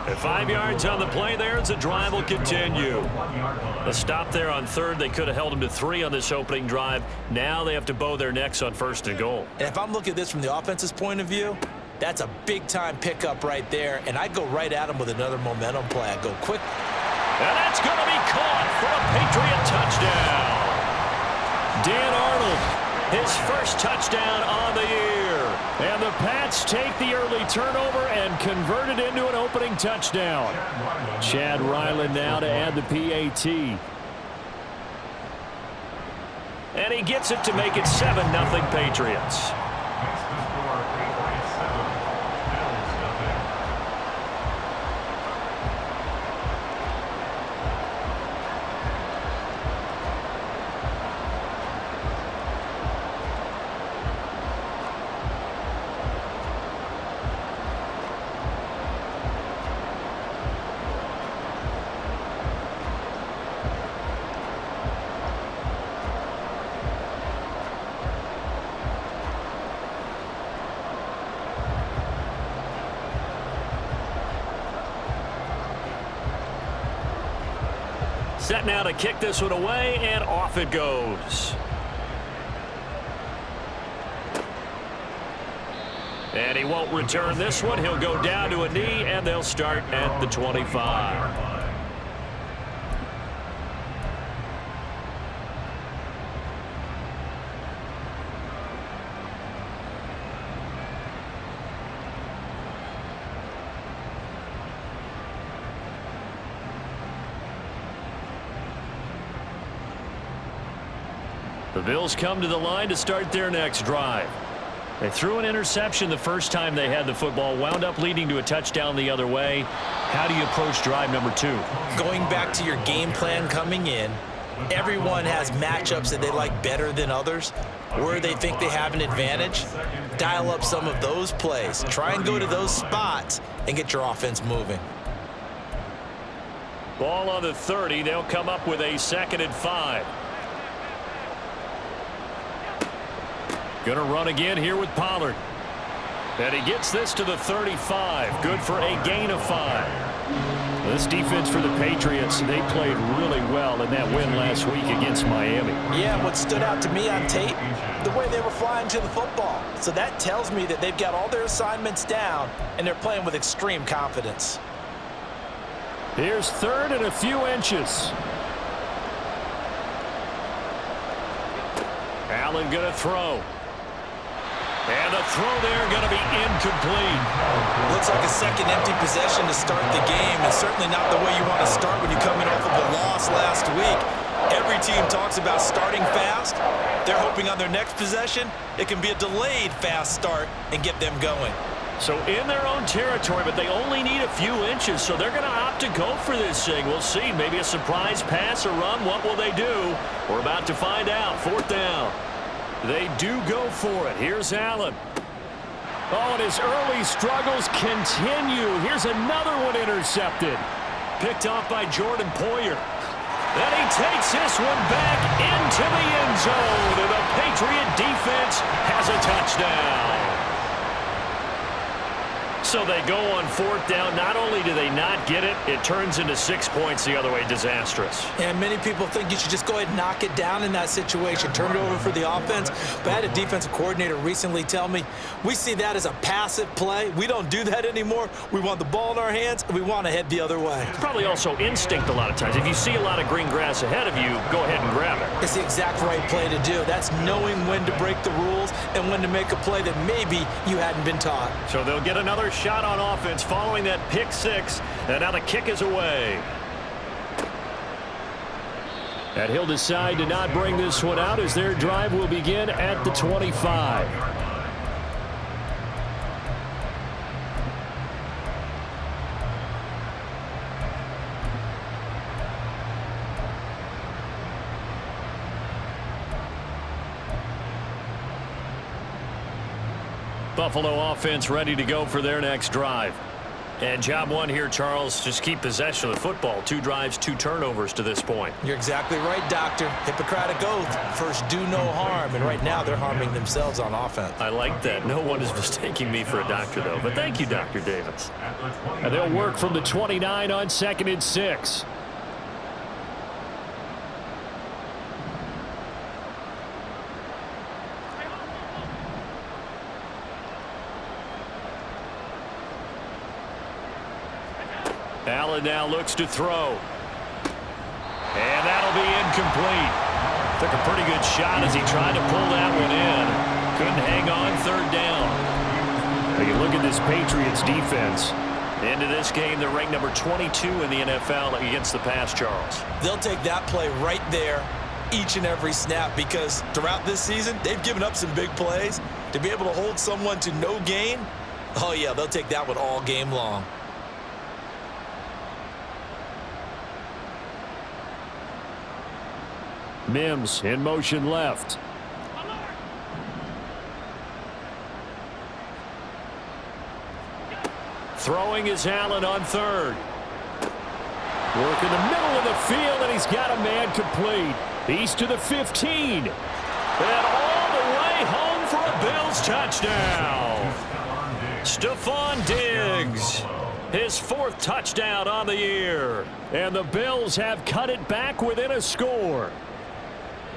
And 5 yards on the play there as the drive will continue. The stop there on third, they could have held them to 3 on this opening drive. Now they have to bow their necks on 1st and goal. And if I'm looking at this from the offense's point of view, that's a big-time pickup right there, and I go right at him with another momentum play. I go quick. And that's going to be caught for a Patriot touchdown. Dan Arnold, his first touchdown on the year. And the Pats take the early turnover and convert it into an opening touchdown. Chad Ryland now to add the PAT. And he gets it to make it 7-0 Patriots. Set now to kick this one away, and off it goes. And he won't return this one. He'll go down to a knee, and they'll start at the 25. The Bills come to the line to start their next drive. They threw an interception the first time they had the football, wound up leading to a touchdown the other way. How do you approach drive number 2? Going back to your game plan coming in, everyone has matchups that they like better than others, where they think they have an advantage. Dial up some of those plays. Try and go to those spots and get your offense moving. Ball on the 30. They'll come up with a 2nd and 5. Going to run again here with Pollard. And he gets this to the 35. Good for a gain of 5. This defense for the Patriots, they played really well in that win last week against Miami. Yeah, what stood out to me on tape, the way they were flying to the football. So that tells me that they've got all their assignments down, and they're playing with extreme confidence. Here's 3rd and a few inches. Allen going to throw. And the throw there going to be incomplete. Looks like a second empty possession to start the game, and certainly not the way you want to start when you're coming off of a loss last week. Every team talks about starting fast. They're hoping on their next possession, it can be a delayed fast start and get them going. So in their own territory, but they only need a few inches, so they're going to opt to go for this thing. We'll see. Maybe a surprise pass or run. What will they do? We're about to find out. 4th down. They do go for it. Here's Allen. Oh, and his early struggles continue. Here's another one intercepted. Picked off by Jordan Poyer. Then he takes this one back into the end zone. And the Patriot defense has a touchdown. So they go on 4th down. Not only do they not get it, it turns into 6 points the other way. Disastrous. And many people think you should just go ahead and knock it down in that situation. Turn it over for the offense. But I had a defensive coordinator recently tell me, we see that as a passive play. We don't do that anymore. We want the ball in our hands, and we want to head the other way. Probably also instinct a lot of times. If you see a lot of green grass ahead of you, go ahead and grab it. It's the exact right play to do. That's knowing when to break the rules and when to make a play that maybe you hadn't been taught. So they'll get another shot on offense following that pick 6, and now the kick is away. And he'll decide to not bring this one out as their drive will begin at the 25. Buffalo offense ready to go for their next drive. And job one here, Charles, just keep possession of the football. 2 drives, 2 turnovers to this point. You're exactly right, Doctor. Hippocratic oath. First, do no harm. And right now, they're harming themselves on offense. I like that. No one is mistaking me for a doctor, though. But thank you, Dr. Davis. And they'll work from the 29 on 2nd and 6. Allen now looks to throw. And that'll be incomplete. Took a pretty good shot as he tried to pull that one in. Couldn't hang on 3rd down. Now you look at this Patriots defense. Into this game, they're ranked number 22 in the NFL against the pass, Charles. They'll take that play right there each and every snap because throughout this season, they've given up some big plays. To be able to hold someone to no gain, oh yeah, they'll take that one all game long. Mims in motion left. Throwing is Allen on 3rd. Work in the middle of the field, and he's got a man complete. He's to the 15. And all the way home for a Bills touchdown. Stephon Diggs, his 4th touchdown on the year. And the Bills have cut it back within a score.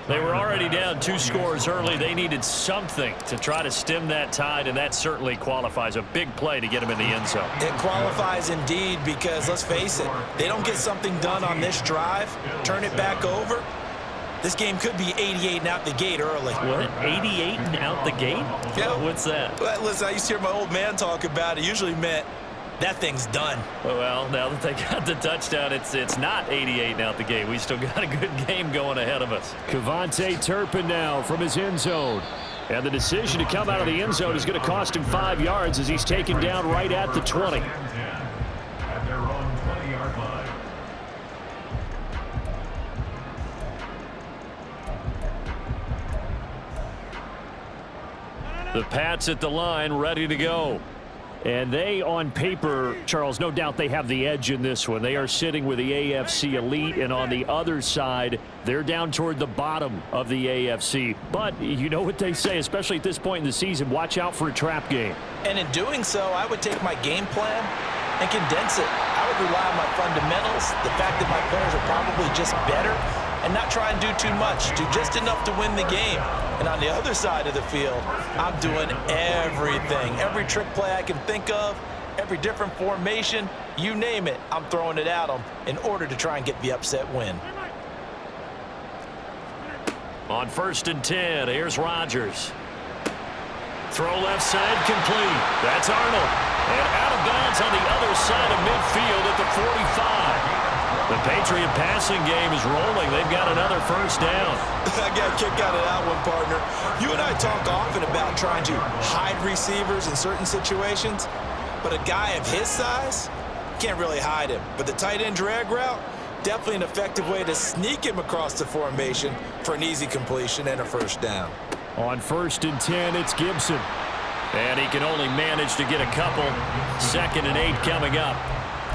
They were already down 2 scores early. They needed something to try to stem that tide, and that certainly qualifies. A big play to get him in the end zone. It qualifies indeed because, let's face it, they don't get something done on this drive, turn it back over, this game could be 88 and out the gate early. What? 88 and out the gate? Yeah. What's that? Well, listen, I used to hear my old man talk about it. It usually meant that thing's done. Well, now that they got the touchdown, it's not 88 and out the gate. We still got a good game going ahead of us. Kevontae Turpin now from his end zone. And the decision to come out of the end zone is going to cost him 5 yards as he's taken down right at the 20. The Pats at the line, ready to go. And they, on paper, Charles, no doubt they have the edge in this one. They are sitting with the AFC elite, and on the other side, they're down toward the bottom of the AFC. But you know what they say, especially at this point in the season, watch out for a trap game. And in doing so, I would take my game plan and condense it. I would rely on my fundamentals, the fact that my players are probably just better, and not try and do too much, do just enough to win the game. And on the other side of the field, I'm doing everything. Every trick play I can think of, every different formation, you name it, I'm throwing it at them in order to try and get the upset win. On 1st and 10, here's Rodgers. Throw left side complete. That's Arnold. And out of bounds on the other side of midfield at the 45. The Patriot passing game is rolling. They've got another 1st down. I got a kick out of that one, partner. You and I talk often about trying to hide receivers in certain situations, but a guy of his size can't really hide him. But the tight end drag route, definitely an effective way to sneak him across the formation for an easy completion and a 1st down. On 1st and 10, it's Gibson. And he can only manage to get a couple. 2nd and 8 coming up.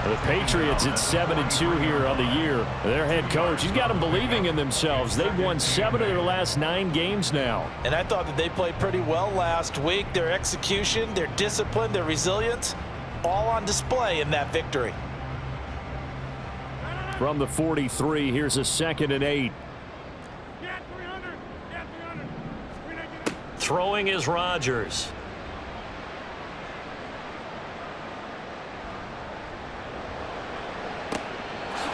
The Patriots at 7-2 here on the year. Their head coach, he's got them believing in themselves. They've won 7 of their last 9 games now. And I thought that they played pretty well last week. Their execution, their discipline, their resilience, all on display in that victory. From the 43, here's a 2nd and 8. Throwing is Rodgers.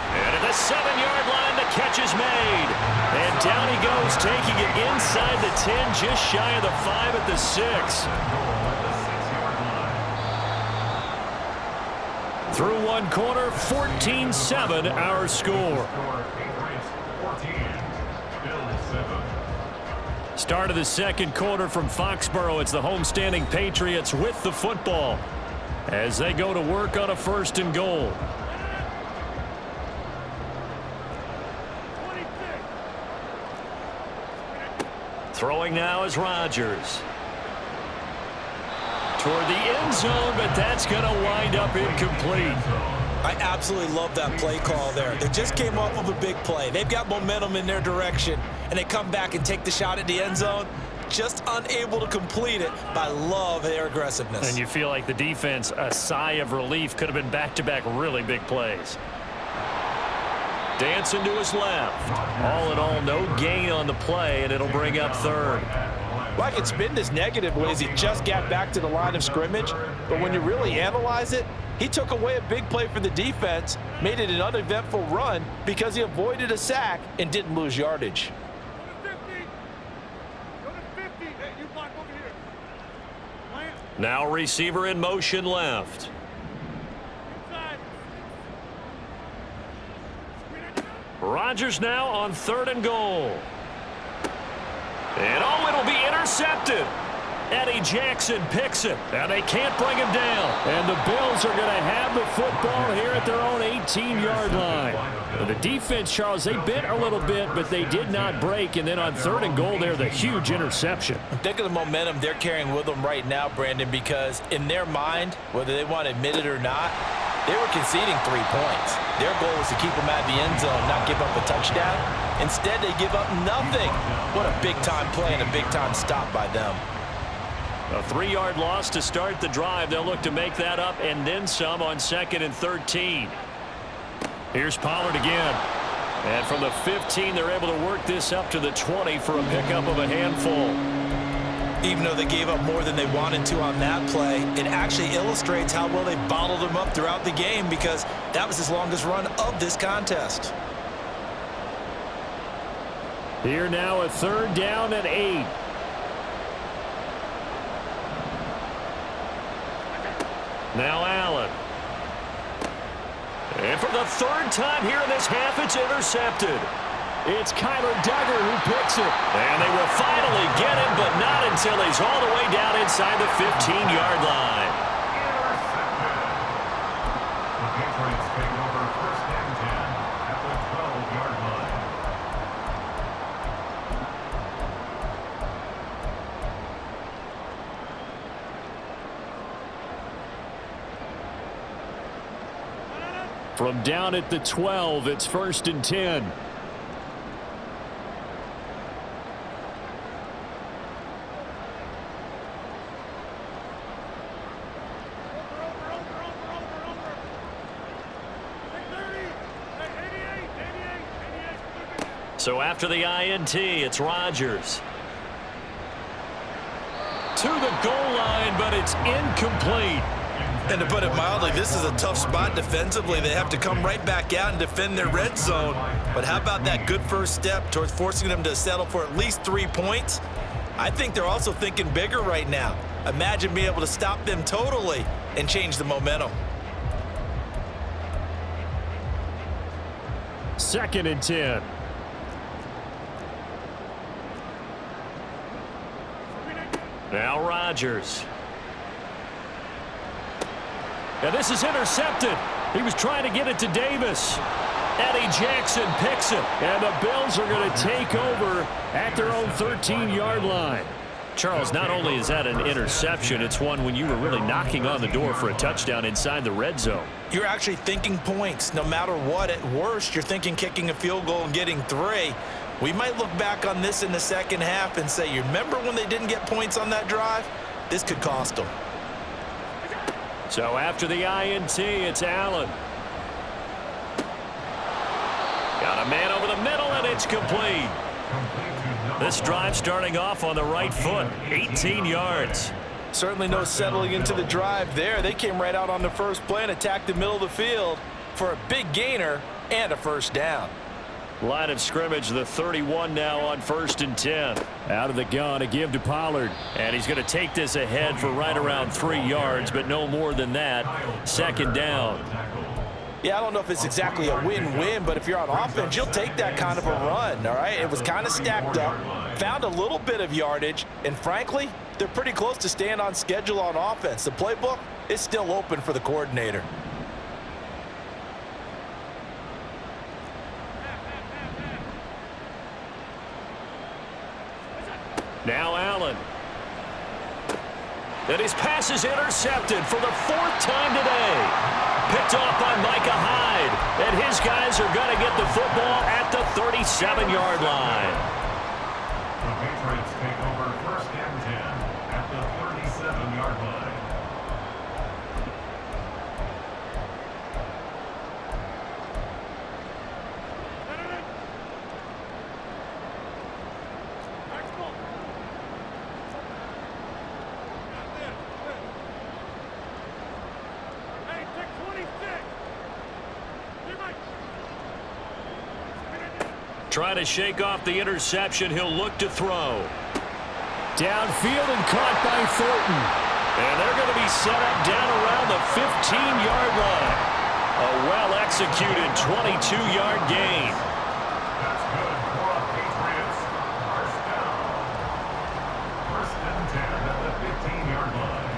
And at the 7-yard line, the catch is made. And down he goes, taking it inside the 10, just shy of the 5 at the 6. Through one quarter, 14-7 our score. Start of the 2nd quarter from Foxborough. It's the homestanding Patriots with the football as they go to work on a 1st and goal. Throwing now is Rodgers. toward the end zone, but that's going to wind up incomplete. I absolutely love that play call there. They just came off of a big play. They've got momentum in their direction, and they come back and take the shot at the end zone, just unable to complete it. But I love their aggressiveness. And you feel like the defense, a sigh of relief, could have been back-to-back really big plays. Dancing to his left. All in all, no gain on the play, and it'll bring up third. Well, I can spin this negatively as he just got back to the line of scrimmage, but when you really analyze it, he took away a big play for the defense, made it an uneventful run because he avoided a sack and didn't lose yardage. Now receiver in motion left. Rodgers now on 3rd and goal. And oh, it'll be intercepted. Eddie Jackson picks it, and they can't bring him down. And the Bills are going to have the football here at their own 18-yard line. The defense, Charles, they bit a little bit, but they did not break. And then on 3rd and goal there, the huge interception. Think of the momentum they're carrying with them right now, Brandon, because in their mind, whether they want to admit it or not, they were conceding 3 points. Their goal was to keep them at the end zone, not give up a touchdown. Instead, they give up nothing. What a big-time play and a big-time stop by them. A 3-yard loss to start the drive. They'll look to make that up and then some on 2nd and 13. Here's Pollard again. And from the 15, they're able to work this up to the 20 for a pickup of a handful. Even though they gave up more than they wanted to on that play, it actually illustrates how well they bottled them up throughout the game because that was his longest run of this contest. Here now a 3rd down and 8. Now Allen. And for the 3rd time here in this half, it's intercepted. It's Kyler Duggar who picks it. And they will finally get him, but not until he's all the way down inside the 15-yard line. The Patriots take over 1st and 10 at the 12-yard line. From down at the 12, it's 1st and 10. So after the INT, it's Rodgers. To the goal line, but it's incomplete. And to put it mildly, this is a tough spot defensively. They have to come right back out and defend their red zone. But how about that good first step towards forcing them to settle for at least 3 points? I think they're also thinking bigger right now. Imagine being able to stop them totally and change the momentum. 2nd and 10. Now Rodgers. And this is intercepted. He was trying to get it to Davis. Eddie Jackson picks it. And the Bills are going to take over at their own 13-yard line. Charles, not only is that an interception, it's one when you were really knocking on the door for a touchdown inside the red zone. You're actually thinking points. No matter what, at worst, you're thinking kicking a field goal and getting 3. We might look back on this in the second half and say, you remember when they didn't get points on that drive? This could cost them. So after the INT, it's Allen. Got a man over the middle, and it's complete. This drive starting off on the right foot, 18 yards. Certainly no settling into the drive there. They came right out on the first play and attacked the middle of the field for a big gainer and a 1st down. Line of scrimmage, the 31 now on 1st and 10. Out of the gun, a give to Pollard. And he's going to take this ahead for right around 3 yards, but no more than that. 2nd down. Yeah, I don't know if it's exactly a win-win, but if you're on offense, you'll take that kind of a run, all right? It was kind of stacked up, found a little bit of yardage, and frankly, they're pretty close to staying on schedule on offense. The playbook is still open for the coordinator. Now Allen. And his pass is intercepted for the 4th time today. Picked off by Micah Hyde. And his guys are going to get the football at the 37-yard line. The Patriots take over 1st and 10 at the 37-yard line. Trying to shake off the interception. He'll look to throw. Downfield and caught by Thornton. And they're going to be set up down around the 15-yard line. A well-executed 22-yard gain. That's good for the Patriots. 1st down. 1st and 10 at the 15-yard line.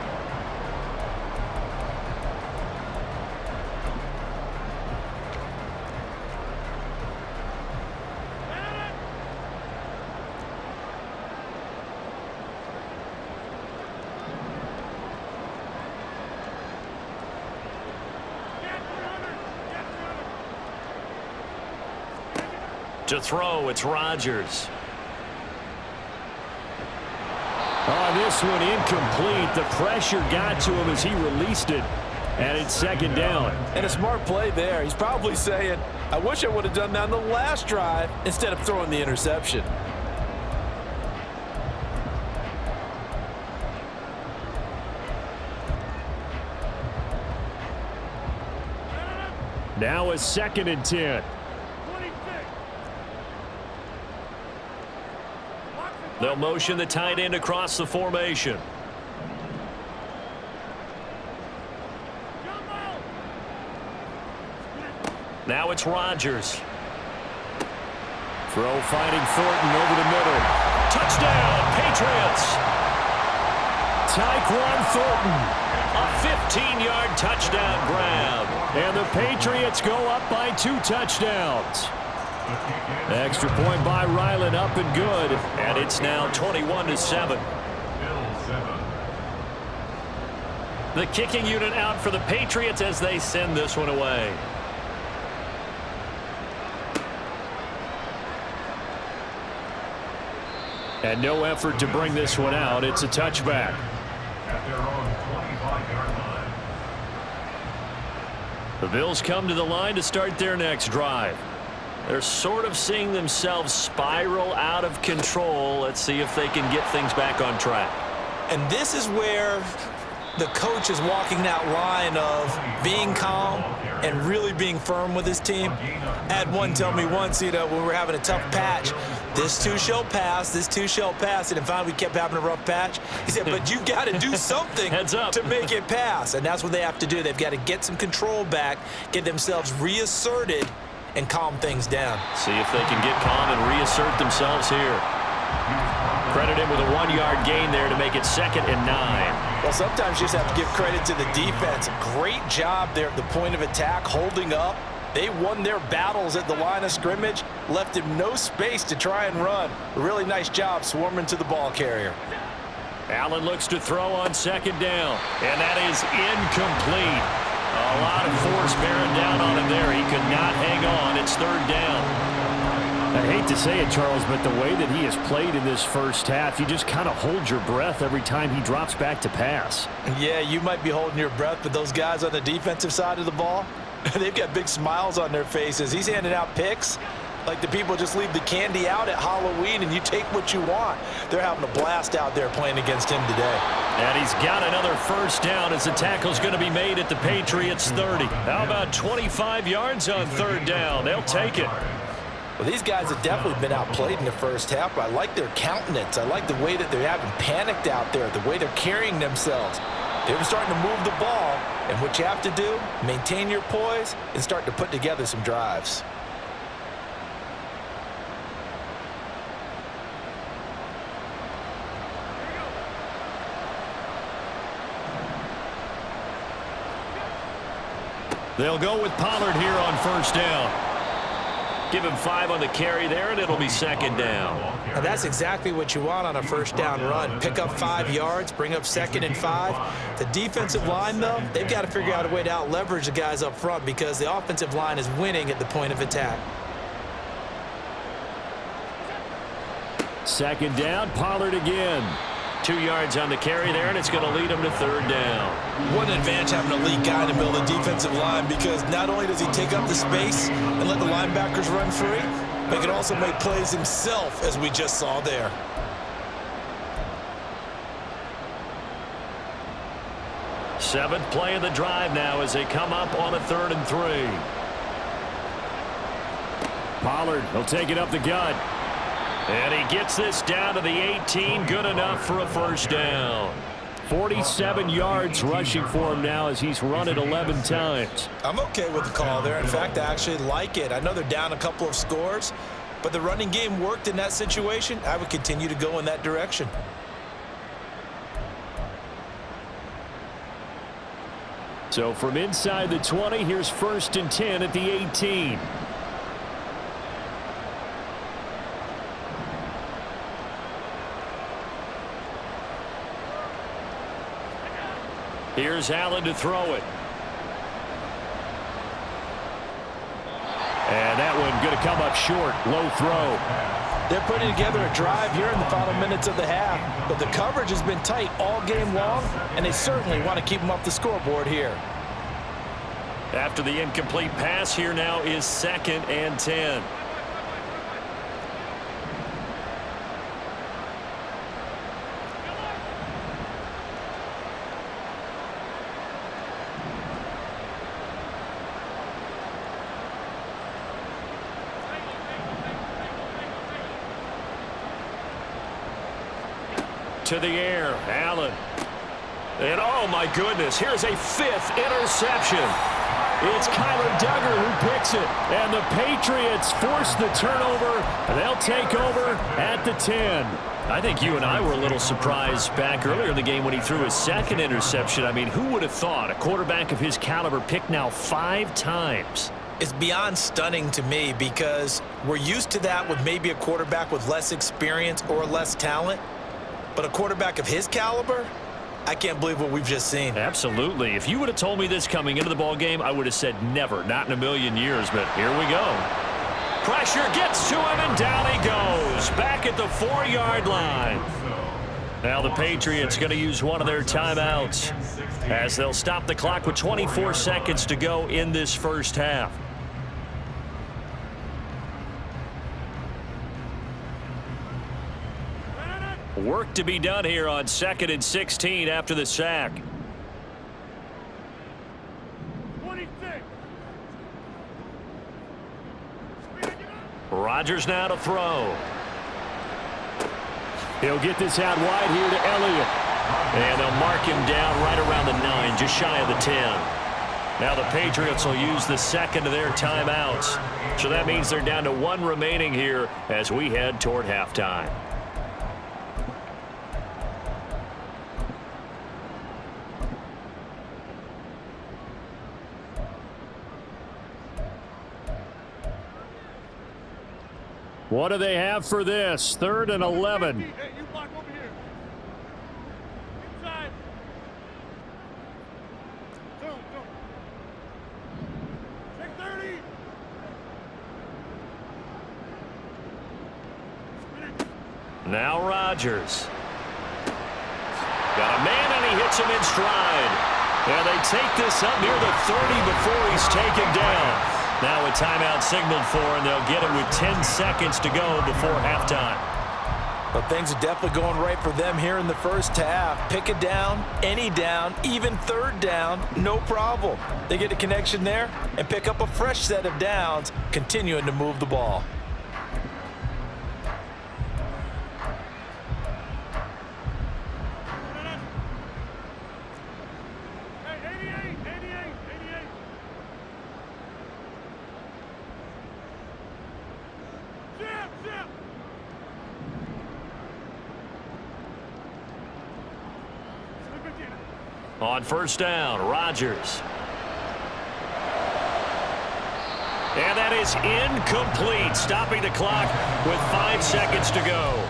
To throw, it's Rodgers. This one incomplete. The pressure got to him as he released it. And it's 2nd down. And a smart play there. He's probably saying, I wish I would have done that on the last drive instead of throwing the interception. Now a 2nd and 10. They'll motion the tight end across the formation. Now it's Rodgers. Throw finding Thornton over the middle. Touchdown, Patriots! Tyquan Thornton. A 15-yard touchdown grab. And the Patriots go up by 2 touchdowns. Extra point by Ryland, up and good. And it's now 21-7. The kicking unit out for the Patriots as they send this one away. And no effort to bring this one out. It's a touchback. At their own 25-yard line. The Bills come to the line to start their next drive. They're sort of seeing themselves spiral out of control. Let's see if they can get things back on track. And this is where the coach is walking that line of being calm and really being firm with his team. I had one tell me once, when we were having a tough patch, this too shall pass, this too shall pass. And finally we kept having a rough patch. He said, but you got to do something Heads up. to make it pass. And that's what they have to do. They've got to get some control back, get themselves reasserted, and calm things down. See if they can get calm and reassert themselves here. Credit him with a 1-yard gain there to make it 2nd and 9. Well, sometimes you just have to give credit to the defense. Great job there at the point of attack, holding up. They won their battles at the line of scrimmage, left him no space to try and run. A really nice job swarming to the ball carrier. Allen looks to throw on 2nd down, and that is incomplete. A lot of force bearing down on him there. He could not hang on. It's 3rd down. I hate to say it, Charles, but the way that he has played in this first half, you just kind of hold your breath every time he drops back to pass. Yeah, you might be holding your breath, but those guys on the defensive side of the ball, they've got big smiles on their faces. He's handing out picks like the people just leave the candy out at Halloween and you take what you want. They're having a blast out there playing against him today. And he's got another 1st down as the tackle's going to be made at the Patriots 30. How about 25 yards on 3rd down? They'll take it. Well, these guys have definitely been outplayed in the first half. I like their countenance. I like the way that they haven't panicked out there, the way they're carrying themselves. They're starting to move the ball, and what you have to do, maintain your poise and start to put together some drives. They'll go with Pollard here on 1st down. Give him 5 on the carry there, and it'll be second down. And that's exactly what you want on a first down run. Pick up 5 yards, bring up 2nd and 5. The defensive line, though, they've got to figure out a way to out-leverage the guys up front because the offensive line is winning at the point of attack. Second down, Pollard again. 2 yards on the carry there, and it's going to lead him to third down. What an advantage having an elite guy in the middle of the defensive line because not only does he take up the space and let the linebackers run free, but he can also make plays himself, as we just saw there. Seventh play of the drive now as they come up on a 3rd and 3. Pollard, he'll take it up the gut. And he gets this down to the 18, good enough for a first down. 47 yards rushing for him now as he's run it 11 times. I'm okay with the call there. In fact, I actually like it. I know they're down a couple of scores, but the running game worked in that situation. I would continue to go in that direction. So from inside the 20, here's 1st and 10 at the 18. Here's Allen to throw it. And that one going to come up short. Low throw. They're putting together a drive here in the final minutes of the half, but the coverage has been tight all game long, and they certainly want to keep them off the scoreboard here. After the incomplete pass, here now is 2nd and 10. To the air, Allen. And oh my goodness, here's a 5th interception. It's Kyler Duggar who picks it. And the Patriots force the turnover. And they'll take over at the 10. I think you and I were a little surprised back earlier in the game when he threw his 2nd interception. I mean, who would have thought a quarterback of his caliber picked now 5 times? It's beyond stunning to me because we're used to that with maybe a quarterback with less experience or less talent. But a quarterback of his caliber, I can't believe what we've just seen. Absolutely. If you would have told me this coming into the ball game, I would have said never, not in a million years. But here we go. Pressure gets to him, and down he goes. Back at the 4-yard line. Now the Patriots going to use one of their timeouts as they'll stop the clock with 24 seconds to go in this first half. Work to be done here on 2nd and 16 after the sack. 26. Rodgers now to throw. He'll get this out wide here to Elliott. And they'll mark him down right around the 9, just shy of the 10. Now the Patriots will use the 2nd of their timeouts. So that means they're down to 1 remaining here as we head toward halftime. What do they have for this? 3rd and 11. Hey, you block over here. Inside. Zoom. Check 30. Now Rodgers. Got a man, and he hits him in stride. And they take this up near the 30 before he's taken down. Now a timeout signaled for, and they'll get it with 10 seconds to go before halftime. But things are definitely going right for them here in the first half. Pick it down, any down, even 3rd down, no problem. They get a connection there and pick up a fresh set of downs, continuing to move the ball. Hey, 88. Zip. On first down, Rodgers. And that is incomplete, stopping the clock with 5 seconds to go.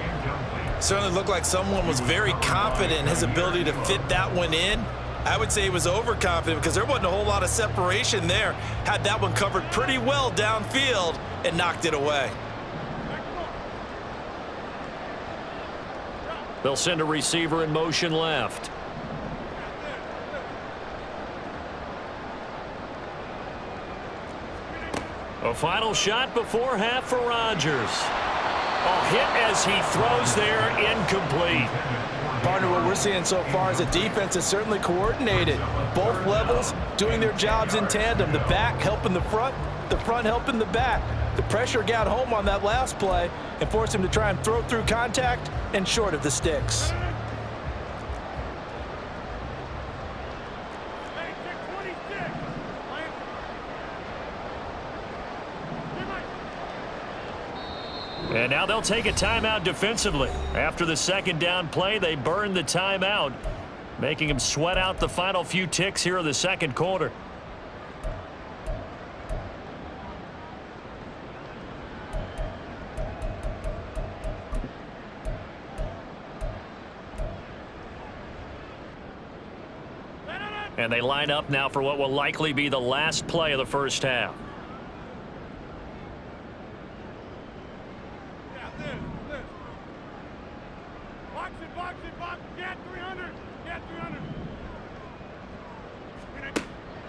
Certainly looked like someone was very confident in his ability to fit that one in. I would say he was overconfident because there wasn't a whole lot of separation there. Had that one covered pretty well downfield and knocked it away. They'll send a receiver in motion left. A final shot before half for Rodgers. A hit as he throws there, incomplete. Partner, what we're seeing so far is the defense is certainly coordinated. Both levels doing their jobs in tandem. The back helping the front helping the back. The pressure got home on that last play and forced him to try and throw through contact and short of the sticks. And now they'll take a timeout defensively. After the second down play, they burned the timeout, making him sweat out the final few ticks here in the second quarter. And they line up now for what will likely be the last play of the first half.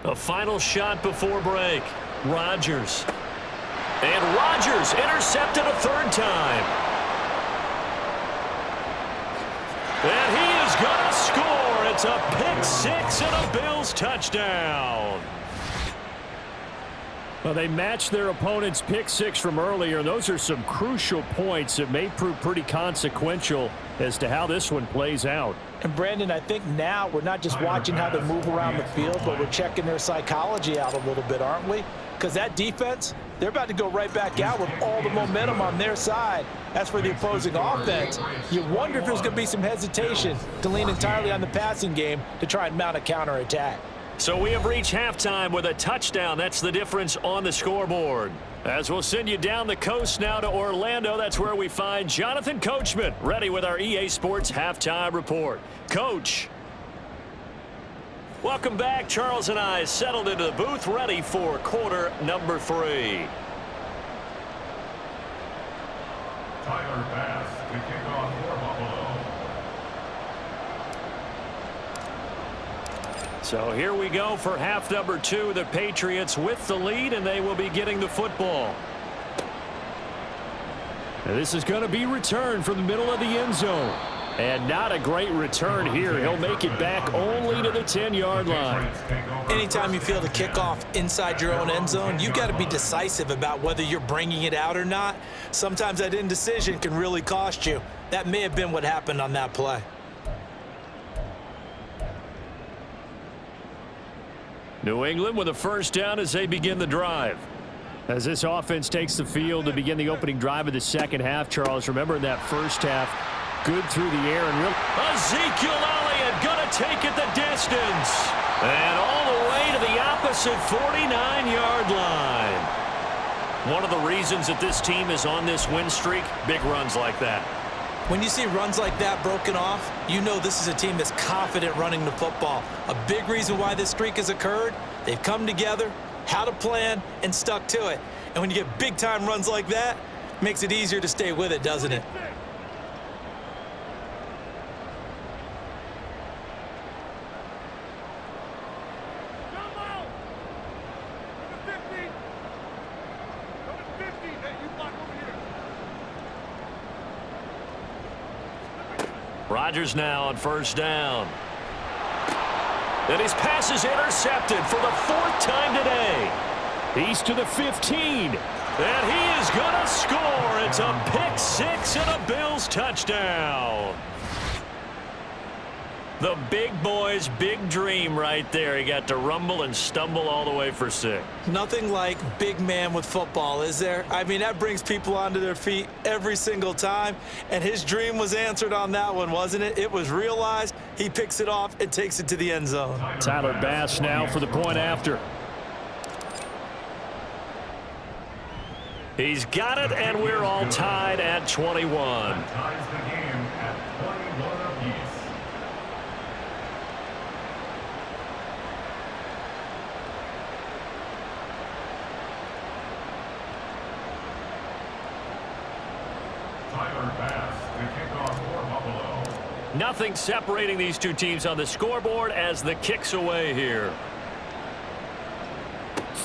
A final shot before break. Rodgers. And Rodgers intercepted a third time. And he is going to score. It's a pick six and a Bills touchdown. Well, they matched their opponent's pick six from earlier. Those are some crucial points that may prove pretty consequential as to how this one plays out. And Brandon, I think now we're not just watching how they move around the field, but we're checking their psychology out a little bit, aren't we? Because that defense, they're about to go right back out with all the momentum on their side. As for the opposing offense, you wonder if there's going to be some hesitation to lean entirely on the passing game to try and mount a counterattack. So we have reached halftime with a touchdown. That's the difference on the scoreboard. As we'll send you down the coast now to Orlando, that's where we find Jonathan Coachman, ready with our EA Sports Halftime Report. Coach. Welcome back. Charles and I settled into the booth, ready for quarter number 3. Tyler Bass to kick off for Buffalo. So here we go for half number 2. The Patriots with the lead, and they will be getting the football. And this is going to be returned from the middle of the end zone. And not a great return here. He'll make it back only to the 10-yard line. Anytime you feel the kickoff inside your own end zone, you've got to be decisive about whether you're bringing it out or not. Sometimes that indecision can really cost you. That may have been what happened on that play. New England with a first down as they begin the drive. As this offense takes the field to begin the opening drive of the second half, Charles, remember in that first half, good through the air and real. Ezekiel Elliott gonna take it the distance. And all the way to the opposite 49-yard line. One of the reasons that this team is on this win streak, big runs like that. When you see runs like that broken off, you know this is a team that's confident running the football. A big reason why this streak has occurred, they've come together, had a plan, and stuck to it. And when you get big-time runs like that, it makes it easier to stay with it, doesn't it? Rodgers now on first down. And his pass is intercepted for the 4th time today. He's to the 15. And he is going to score. It's a pick six and a Bills touchdown. The big boy's big dream right there. He got to rumble and stumble all the way for 6. Nothing like big man with football, is there? I mean, that brings people onto their feet every single time. And his dream was answered on that one, wasn't it? It was realized. He picks it off and takes it to the end zone. Tyler Bass now for the point after. He's got it, and we're all tied at 21. Ties the game at 21 apiece. Tyler Bass to kick off for Buffalo. Nothing separating these two teams on the scoreboard as the kick's away here.